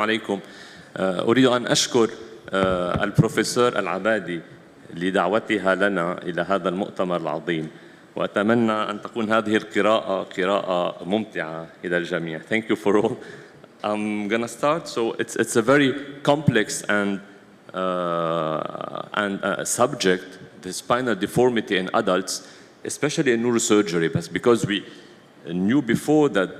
عليكم. أريد أن أشكر البروفيسور العبادي لدعوتها لنا إلى هذا المؤتمر العظيم، وأتمنى أن تكون هذه القراءة قراءة ممتعة إلى الجميع. Thank you for all. I'm gonna start. So it's a very complex and subject, the spinal deformity in adults, especially in neurosurgery, but because we knew before that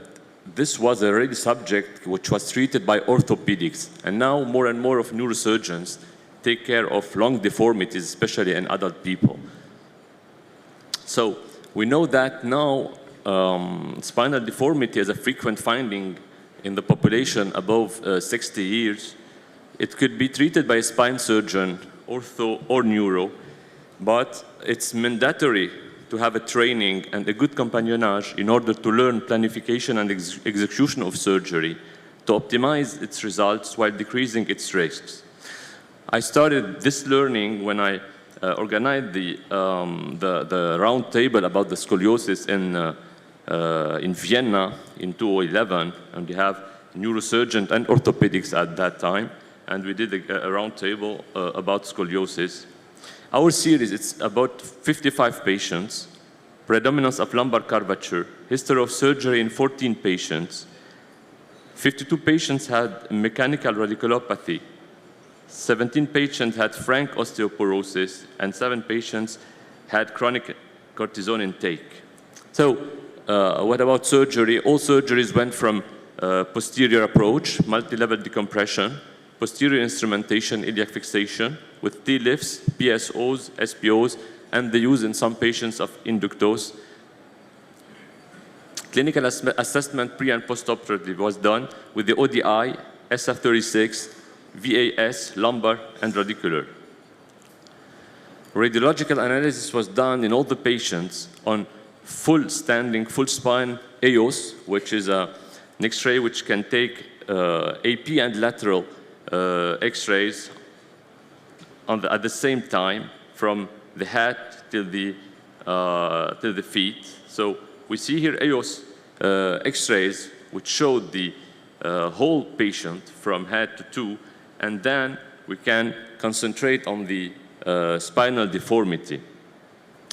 this was a real subject which was treated by orthopedics, and now more and more of neurosurgeons take care of lung deformities, especially in adult people. So we know that now spinal deformity is a frequent finding in the population above 60 years. It could be treated by a spine surgeon, ortho or neuro, but it's mandatory to have a training and a good compagnonnage in order to learn planification and execution of surgery to optimize its results while decreasing its risks. I started this learning when I organized the round table about the scoliosis in Vienna in 2011, and we have neurosurgeon and orthopedics at that time, and we did a round table about scoliosis. Our series, it's about 55 patients, predominance of lumbar curvature, history of surgery in 14 patients. 52 patients had mechanical radiculopathy, 17 patients had frank osteoporosis, and 7 patients had chronic cortisone intake. So what about surgery? All surgeries went from posterior approach, multi-level decompression, posterior instrumentation, iliac fixation, with T-lifts, PSOs, SPOs, and the use in some patients of inductose. Clinical assessment pre- and post-operative was done with the ODI, SF36, VAS, lumbar, and radicular. Radiological analysis was done in all the patients on full standing, full spine EOS, which is an X-ray which can take AP and lateral X-rays at the same time from the head till the feet. So we see here EOS X-rays which showed the whole patient from head to toe, and then we can concentrate on the spinal deformity.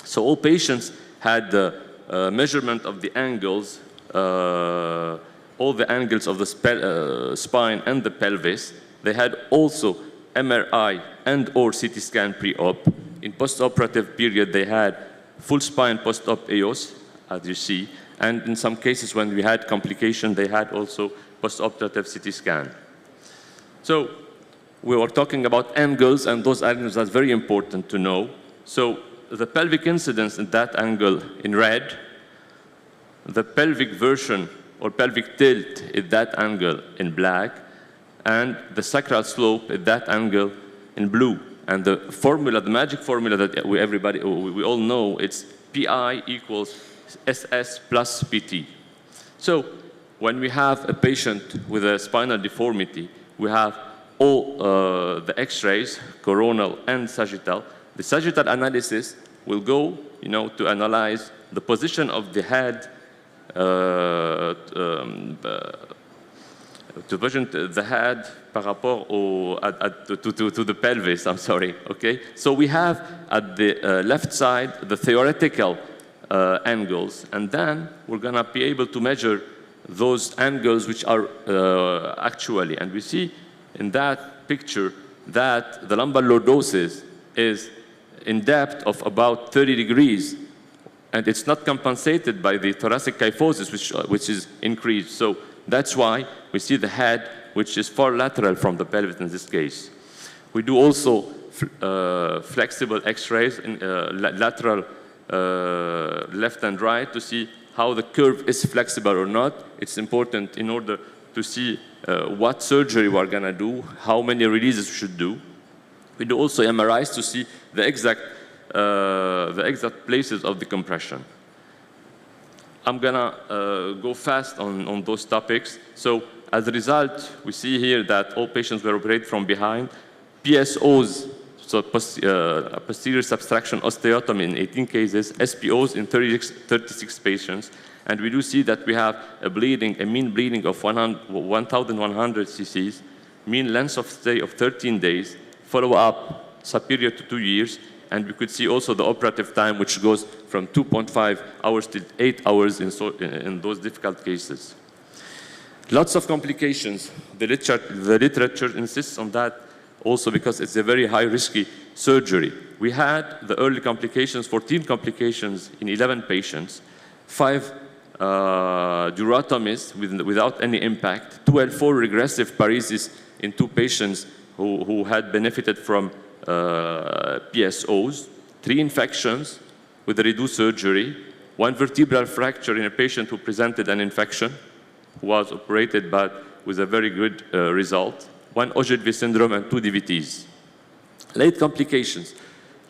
So all patients had the measurement of the angles, all the angles of the spine and the pelvis. They had also MRI and or CT scan pre-op. In post-operative period, they had full spine post-op EOS, as you see, and in some cases when we had complication, they had also post-operative CT scan. So we were talking about angles, and those angles are very important to know. So the pelvic incidence in that angle in red, the pelvic version or pelvic tilt at that angle in black, and the sacral slope at that angle in blue. And the formula, the magic formula that we all know, it's PI equals SS plus PT. So when we have a patient with a spinal deformity, we have all the X-rays, coronal and sagittal. The sagittal analysis will go, to analyze the position of the head, to position the head par rapport to the pelvis, I'm sorry, okay? So we have at the left side the theoretical angles, and then we're gonna be able to measure those angles which are actually, and we see in that picture that the lumbar lordosis is in depth of about 30 degrees, and it's not compensated by the thoracic kyphosis, which is increased. So that's why we see the head, which is far lateral from the pelvis in this case. We do also flexible X-rays in lateral left and right to see how the curve is flexible or not. It's important in order to see what surgery we're gonna do, how many releases we should do. We do also MRIs to see the exact places of the compression. I'm gonna go fast on those topics. So as a result, we see here that all patients were operated from behind. PSOs, so posterior subtraction osteotomy in 18 cases, SPOs in 36 patients, And we do see that we have a bleeding, a mean bleeding of 1,100 cc's, mean length of stay of 13 days, follow-up superior to 2 years, and we could see also the operative time, which goes from 2.5 hours to 8 hours in those difficult cases. Lots of complications. The literature insists on that also because it's a very high risky surgery. We had the early complications, 14 complications in 11 patients, 5 durotomies without any impact, 2 L4 regressive paresis in 2 patients who had benefited from PSOs, 3 infections with a reduced surgery, 1 vertebral fracture in a patient who presented an infection, who was operated but with a very good result, 1 Ogilvie syndrome and 2 DVTs. Late complications.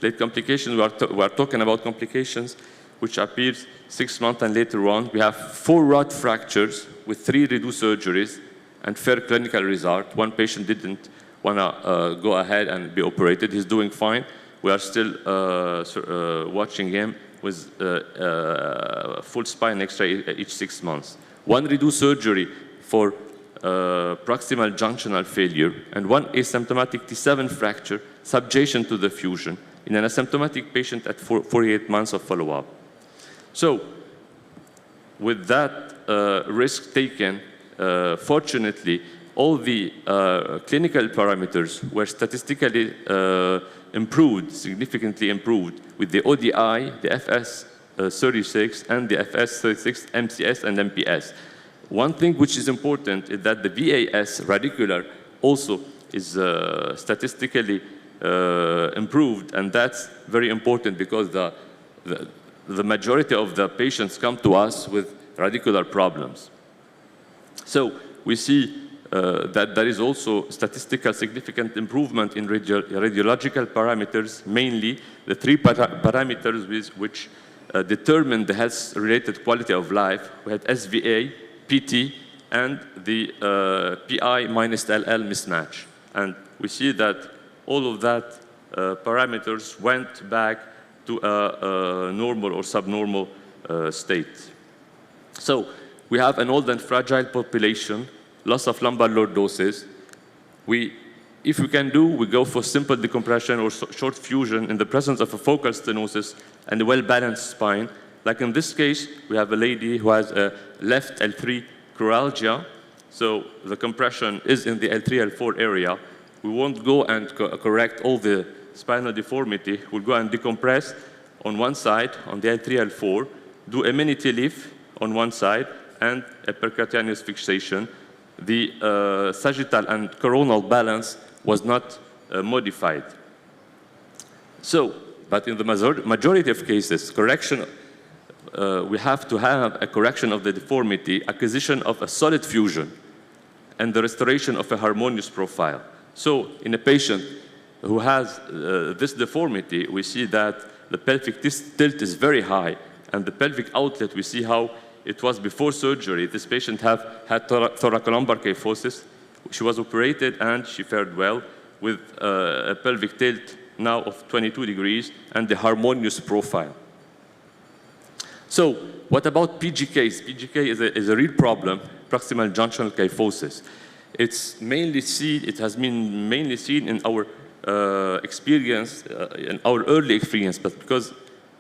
Late complications, we are talking about complications which appears 6 months and later on. We have 4 rod fractures with 3 reduced surgeries and fair clinical result. 1 patient didn't want to go ahead and be operated. He's doing fine. We are still watching him with full spine X-ray each 6 months. 1 reduced surgery for proximal junctional failure and 1 asymptomatic T7 fracture subjacent to the fusion in an asymptomatic patient at 48 months of follow-up. So with that risk taken, fortunately, all the clinical parameters were statistically improved, significantly improved with the ODI, the FS36, and the FS36 MCS and MPS. One thing which is important is that the VAS radicular also is statistically improved, and that's very important because the majority of the patients come to us with radicular problems. So we see that there is also statistical significant improvement in radiological parameters, mainly the 3 parameters which determine the health-related quality of life. We had SVA, PT, and the PI minus LL mismatch. And we see that all of that parameters went back to a normal or subnormal state. So we have an old and fragile population, loss of lumbar lordosis. If we can do, we go for simple decompression or short fusion in the presence of a focal stenosis and a well-balanced spine. Like in this case, we have a lady who has a left L3 choralgia, so the compression is in the L3, L4 area. We won't go and correct all the spinal deformity. We'll go and decompress on one side, on the L3, L4, do a mini T-leaf on one side, and a percutaneous fixation. The sagittal and coronal balance was not modified. So, but in the majority of cases, correction, we have to have a correction of the deformity, acquisition of a solid fusion, and the restoration of a harmonious profile. So, in a patient who has this deformity, we see that the pelvic tilt is very high, and the pelvic outlet, we see how it was before surgery. This patient had thoracolumbar kyphosis. She was operated and she fared well with a pelvic tilt now of 22 degrees and the harmonious profile. So what about PGKs? PGK is a real problem, proximal junctional kyphosis. It's mainly seen, it has been mainly seen in our experience, in our early experience, but because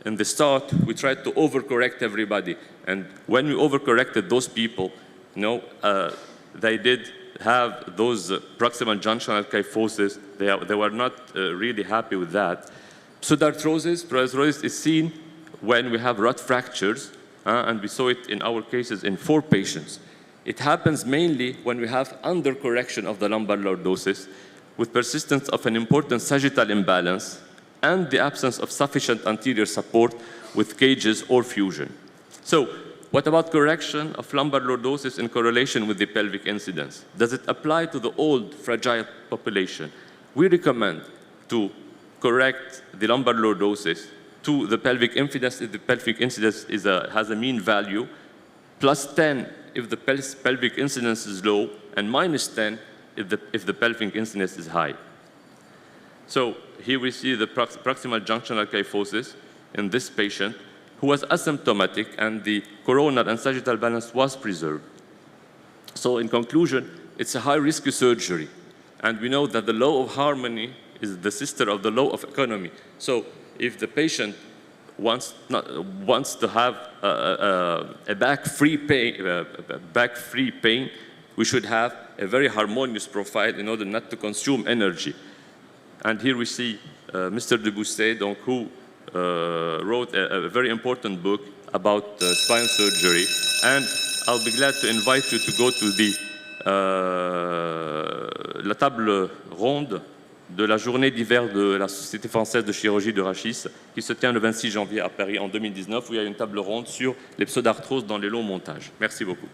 in the start, we tried to overcorrect everybody. And when we overcorrected those people, they did have those proximal junctional kyphosis. They were not really happy with that. Pseudarthrosis is seen when we have rod fractures, and we saw it in our cases in 4 patients. It happens mainly when we have undercorrection of the lumbar lordosis with persistence of an important sagittal imbalance and the absence of sufficient anterior support with cages or fusion. So, what about correction of lumbar lordosis in correlation with the pelvic incidence? Does it apply to the old, fragile population? We recommend to correct the lumbar lordosis to the pelvic incidence if the pelvic incidence has a mean value, plus 10 if the pelvic incidence is low, and minus 10 if the pelvic incidence is high. So here we see the proximal junctional kyphosis in this patient who was asymptomatic, and the coronal and sagittal balance was preserved. So in conclusion, it's a high-risk surgery. And we know that the law of harmony is the sister of the law of economy. So if the patient wants to have a back-free pain, we should have a very harmonious profile in order not to consume energy. And here we see Mr. Debousset, who wrote a very important book about spine surgery. And I'll be glad to invite you to go to la table ronde de la journée d'hiver de la Société française de chirurgie de rachis, qui se tient le 26 janvier à Paris en 2019, où il y a une table ronde sur les pseudarthroses dans les longs montages. Merci beaucoup.